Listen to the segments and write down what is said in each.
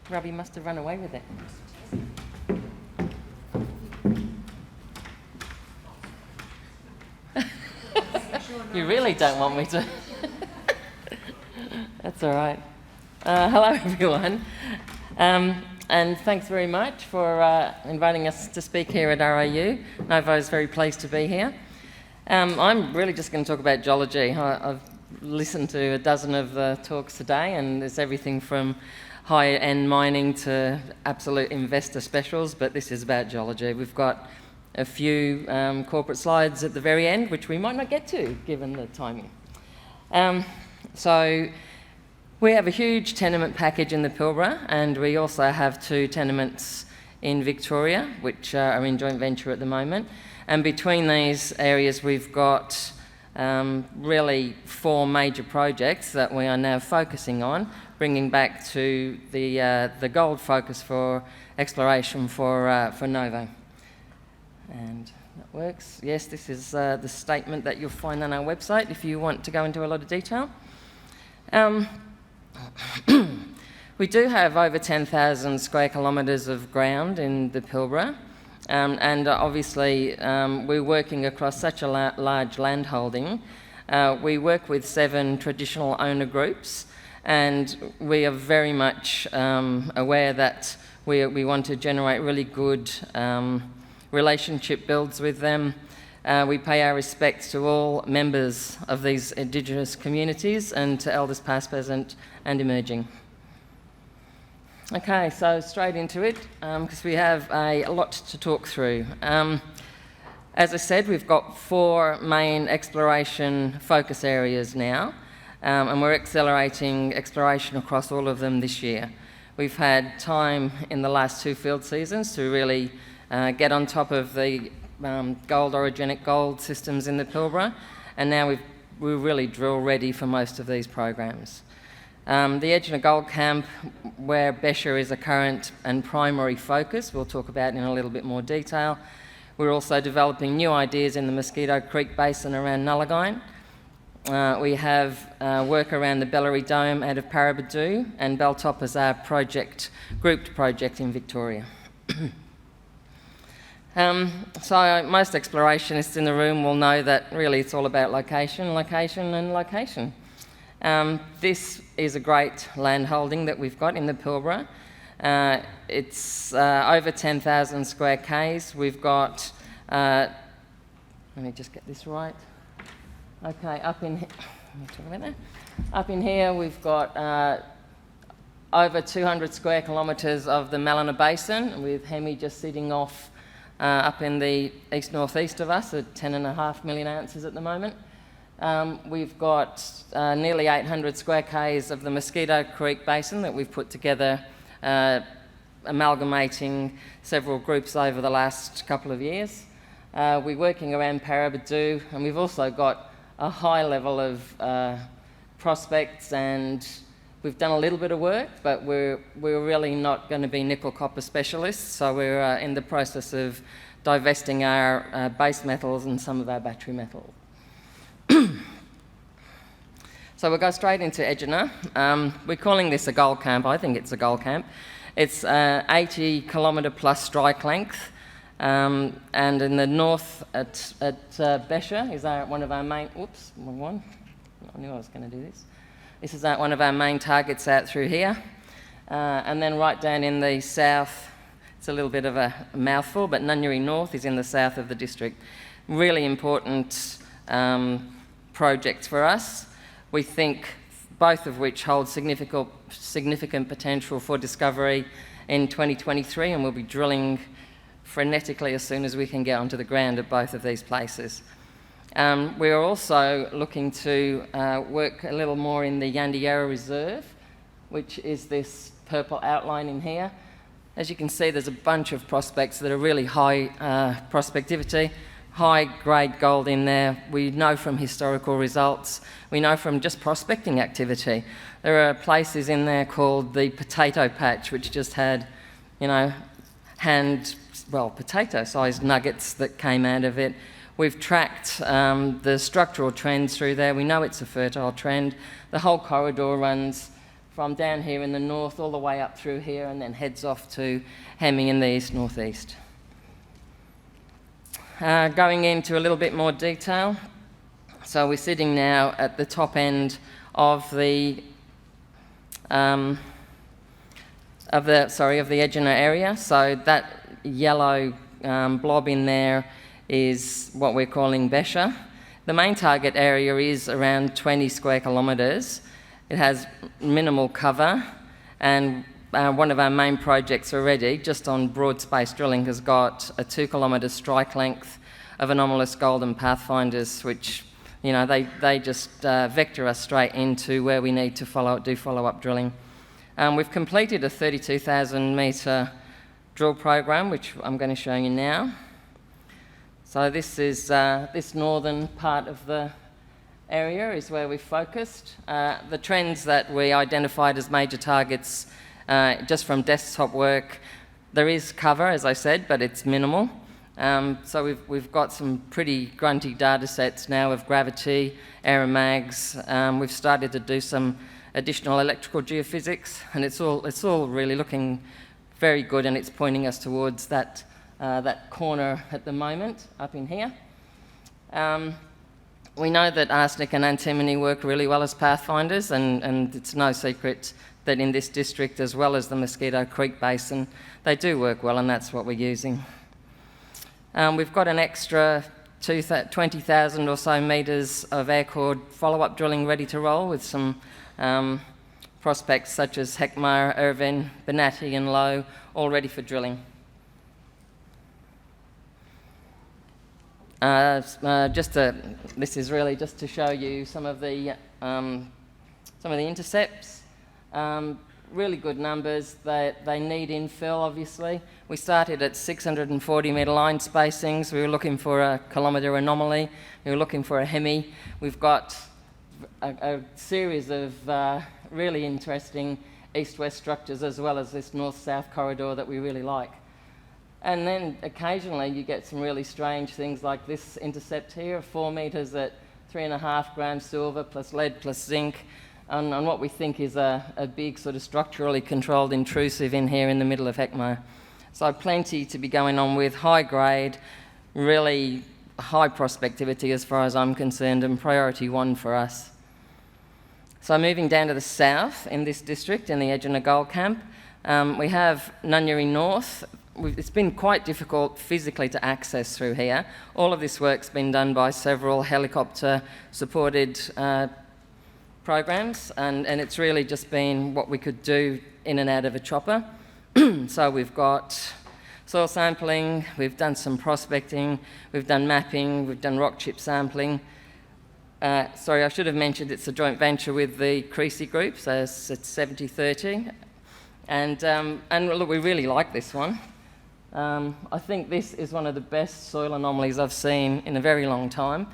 Grubby must have run away with it. You really don't want me to. That's all right. Hello, everyone. And thanks very much for inviting us to speak here at RIU. Novo is very pleased to be here. I'm really just going to talk about geology. I've listened to a dozen of the talks today, and there's everything from high-end mining to absolute investor specials, but this is about geology. We've got a few corporate slides at the very end, which we might not get to, given the timing. So we have a huge tenement package in the Pilbara, and we also have 2 tenements in Victoria, which are in joint venture at the moment. And between these areas, we've got really 4 major projects that we are now focusing on, bringing back to the gold focus for exploration for Novo. And that works. Yes, this is the statement that you'll find on our website if you want to go into a lot of detail. We do have over 10,000 square kilometres of ground in the Pilbara, and obviously we're working across such a large land holding. We work with 7 traditional owner groups, and we are very much aware that we want to generate really good relationship builds with them. We pay our respects to all members of these Indigenous communities and to elders past, present and emerging. Okay, so straight into it, because we have a lot to talk through. As I said, we've got 4 main exploration focus areas now, and we're accelerating exploration across all of them this year. We've had time in the last 2 field seasons to really get on top of the orogenic gold systems in the Pilbara, and now we're really drill ready for most of these programs. The Egina Gold Camp, where Becher is a current and primary focus, we'll talk about in a little bit more detail. We're also developing new ideas in the Mosquito Creek Basin around Nullagine. We have work around the Bellary Dome out of Paraburdoo, and Belltop is our grouped project in Victoria. So most explorationists in the room will know that really it's all about location, location and location. This is a great land holding that we've got in the Pilbara. It's over 10,000 square k's. We've got, let me just get this right. Okay, up in here we've got over 200 square kilometres of the Malina Basin, with Hemi just sitting off up in the east-northeast of us at 10.5 million ounces at the moment. We've got nearly 800 square k's of the Mosquito Creek Basin that we've put together, amalgamating several groups over the last couple of years. We're working around Paraburdoo, and we've also got a high level of prospects, and we've done a little bit of work, but we're really not going to be nickel copper specialists, so we're in the process of divesting our base metals and some of our battery metals. So we'll go straight into Egina. We're calling this a gold camp. I think it's a gold camp. It's 80 kilometre plus strike length, and in the north at Becher is one of our main... Oops, wrong one. I knew I was going to do this. This is one of our main targets out through here. And then right down in the south, it's a little bit of a mouthful, but Nunyerry North is in the south of the district. Really important projects for us. We think both of which hold significant potential for discovery in 2023, and we'll be drilling frenetically as soon as we can get onto the ground at both of these places. We are also looking to work a little more in the Nunyerry Reserve, which is this purple outline in here. As you can see, there's a bunch of prospects that are really high prospectivity, high-grade gold in there. We know from historical results. We know from just prospecting activity. There are places in there called the Potato Patch, which just had, potato-sized nuggets that came out of it. We've tracked the structural trends through there. We know it's a fertile trend. The whole corridor runs from down here in the north all the way up through here and then heads off to Hemi in the east-northeast. Going into a little bit more detail. So we're sitting now at the top end of the Egina area. So that yellow blob in there is what we're calling Becher. The main target area is around 20 square kilometres. It has minimal cover, and one of our main projects already, just on broad space drilling, has got a 2 kilometre strike length of anomalous golden pathfinders, which, you know, they just vector us straight into where we need to do follow-up drilling. We've completed a 32,000 metre drill program, which I'm going to show you now. So this is this northern part of the area is where we focused. The trends that we identified as major targets just from desktop work, there is cover, as I said, but it's minimal. So we've got some pretty grunty data sets now of gravity, aeromags. We've started to do some additional electrical geophysics, and it's all really looking very good, and it's pointing us towards that corner at the moment up in here. We know that arsenic and antimony work really well as pathfinders, and it's no secret that in this district, as well as the Mosquito Creek Basin, they do work well, and that's what we're using. We've got an extra 20,000 or so metres of air-cored follow-up drilling ready to roll with some prospects such as Heckmar, Irvin, Benatti and Low, all ready for drilling. This is really just to show you some of the intercepts. Really good numbers. They need infill, obviously. We started at 640 metre line spacings. We were looking for a kilometre anomaly. We were looking for a Hemi. We've got a series of really interesting east-west structures, as well as this north-south corridor that we really like. And then occasionally you get some really strange things like this intercept here, 4 metres at 3.5 grams silver plus lead plus zinc, on what we think is a big sort of structurally controlled intrusive in here in the middle of Heckmar. So plenty to be going on with, high grade, really high prospectivity as far as I'm concerned, and priority 1 for us. So moving down to the south in this district, in the Egina Gold Camp, we have Nunyerry North. It's been quite difficult physically to access through here. All of this work's been done by several helicopter-supported programs, and it's really just been what we could do in and out of a chopper. So we've got soil sampling, we've done some prospecting, we've done mapping, we've done rock chip sampling. Sorry, I should have mentioned it's a joint venture with the Creasy Group, so it's 70-30. And look, we really like this one. I think this is one of the best soil anomalies I've seen in a very long time.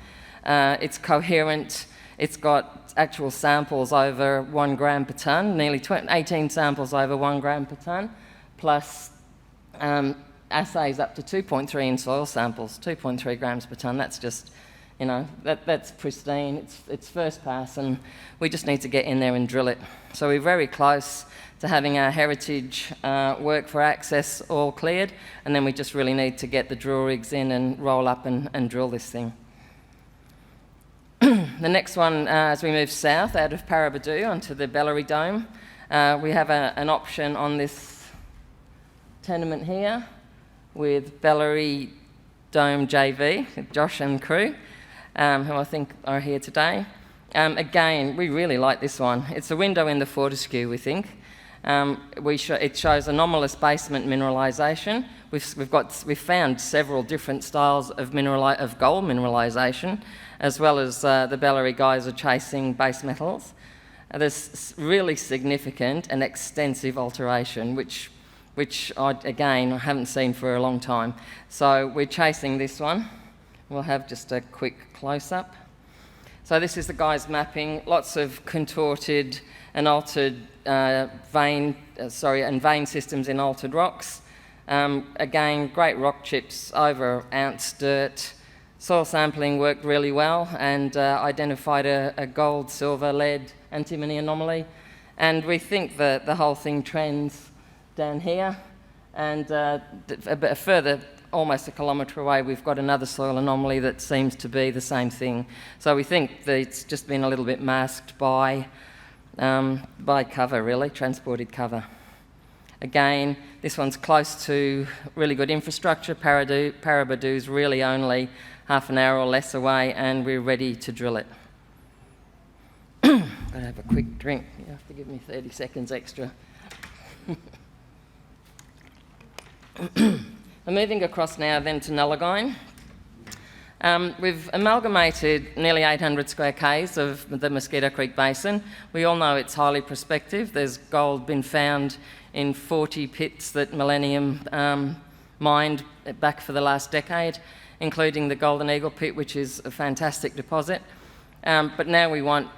It's coherent, it's got actual samples over 1 gram per tonne, nearly 18 samples over 1 gram per tonne, plus assays up to 2.3 in soil samples, 2.3 grams per tonne. That's just, you know, that's pristine, it's first pass, and we just need to get in there and drill it. So we're very close to having our heritage work for access all cleared, and then we just really need to get the drill rigs in and roll up and drill this thing. The next one, as we move south out of Parabadoo onto the Bellary Dome, we have an option on this tenement here with Bellary Dome JV, Josh and crew, who I think are here today. Again, we really like this one. It's a window in the Fortescue, we think. It shows anomalous basement mineralisation. We've found several different styles of gold mineralisation, as well as the Bellary guys are chasing base metals. There's really significant and extensive alteration, which I haven't seen for a long time. So we're chasing this one. We'll have just a quick close-up. So this is the guys mapping, lots of contorted and altered vein systems in altered rocks. Again, great rock chips over ounce dirt. Soil sampling worked really well and identified a gold, silver, lead, antimony anomaly. And we think that the whole thing trends down here, and a bit further, almost a kilometre away, we've got another soil anomaly that seems to be the same thing. So we think that it's just been a little bit masked by cover, really, transported cover. Again, this one's close to really good infrastructure. Parabadoo's really only half an hour or less away, and we're ready to drill it. Got to have a quick drink. You have to give me 30 seconds extra. I'm moving across now then to Nullagine. We've amalgamated nearly 800 square k's of the Mosquito Creek Basin. We all know it's highly prospective. There's gold been found in 40 pits that Millennium mined back for the last decade, including the Golden Eagle pit, which is a fantastic deposit. But now we want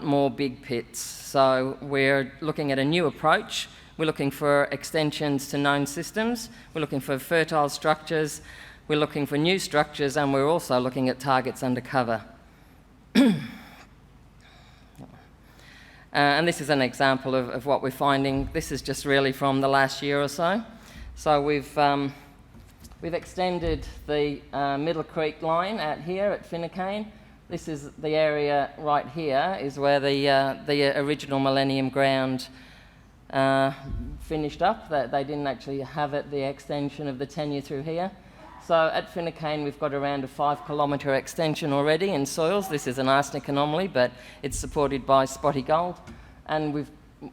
more big pits. So we're looking at a new approach. We're looking for extensions to known systems. We're looking for fertile structures. We're looking for new structures, and we're also looking at targets under cover. And this is an example of what we're finding. This is just really from the last year or so. So we've extended the Middle Creek line out here at Finucane. This is the area right here, is where the original Millennium ground finished up. They didn't actually have it, the extension of the tenure through here. So at Finucane we've got around a 5 kilometre extension already in soils. This is an arsenic anomaly, but it's supported by spotty gold. And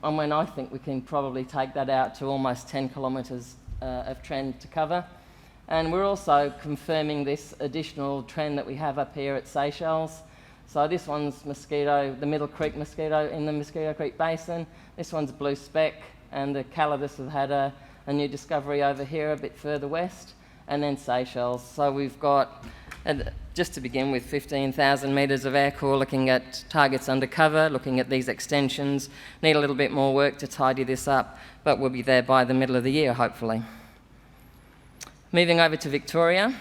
I think we can probably take that out to almost 10 kilometres of trend to cover. And we're also confirming this additional trend that we have up here at Seychelles. So this one's mosquito, the Middle Creek mosquito in the Mosquito Creek Basin. This one's blue speck, and the Calidus have had a new discovery over here a bit further west, and then Seychelles. So we've got, just to begin with, 15,000 metres of air core looking at targets under cover, looking at these extensions. Need a little bit more work to tidy this up, but we'll be there by the middle of the year, hopefully. Moving over to Victoria,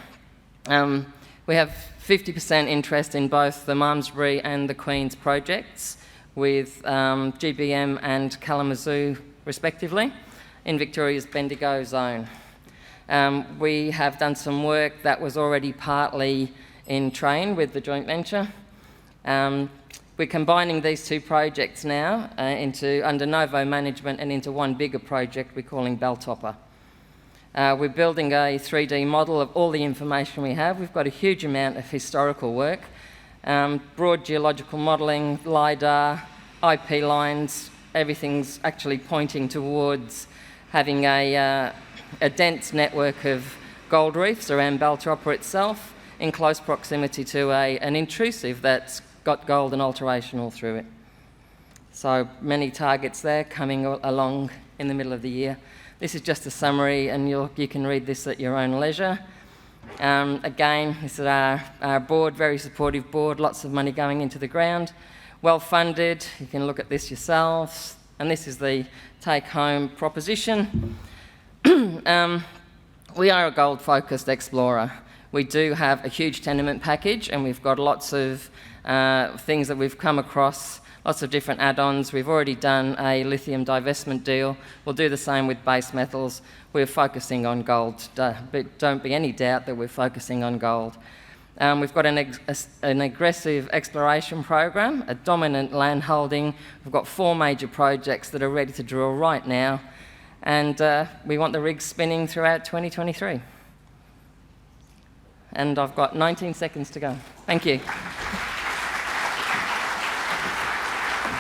we have 50% interest in both the Malmsbury and the Queen's projects, with GBM and Kalamazoo respectively, in Victoria's Bendigo zone. We have done some work that was already partly in train with the joint venture. We're combining these two projects now under Novo management and into one bigger project we're calling Belltopper. We're building a 3D model of all the information we have. We've got a huge amount of historical work, broad geological modelling, LiDAR, IP lines. Everything's actually pointing towards having a dense network of gold reefs around Belltopper itself, in close proximity to an intrusive that's got gold and alteration all through it. So many targets there coming along in the middle of the year. This is just a summary, and you can read this at your own leisure. Again, this is our board, very supportive board, lots of money going into the ground, well funded. You can look at this yourselves, and this is the take-home proposition. We are a gold-focused explorer. We do have a huge tenement package, and we've got lots of things that we've come across, lots of different add-ons. We've already done a lithium divestment deal. We'll do the same with base metals. We're focusing on gold, but don't be any doubt that we're focusing on gold. We've got an aggressive exploration program, a dominant land holding. We've got 4 major projects that are ready to drill right now, and we want the rigs spinning throughout 2023. And I've got 19 seconds to go. Thank you.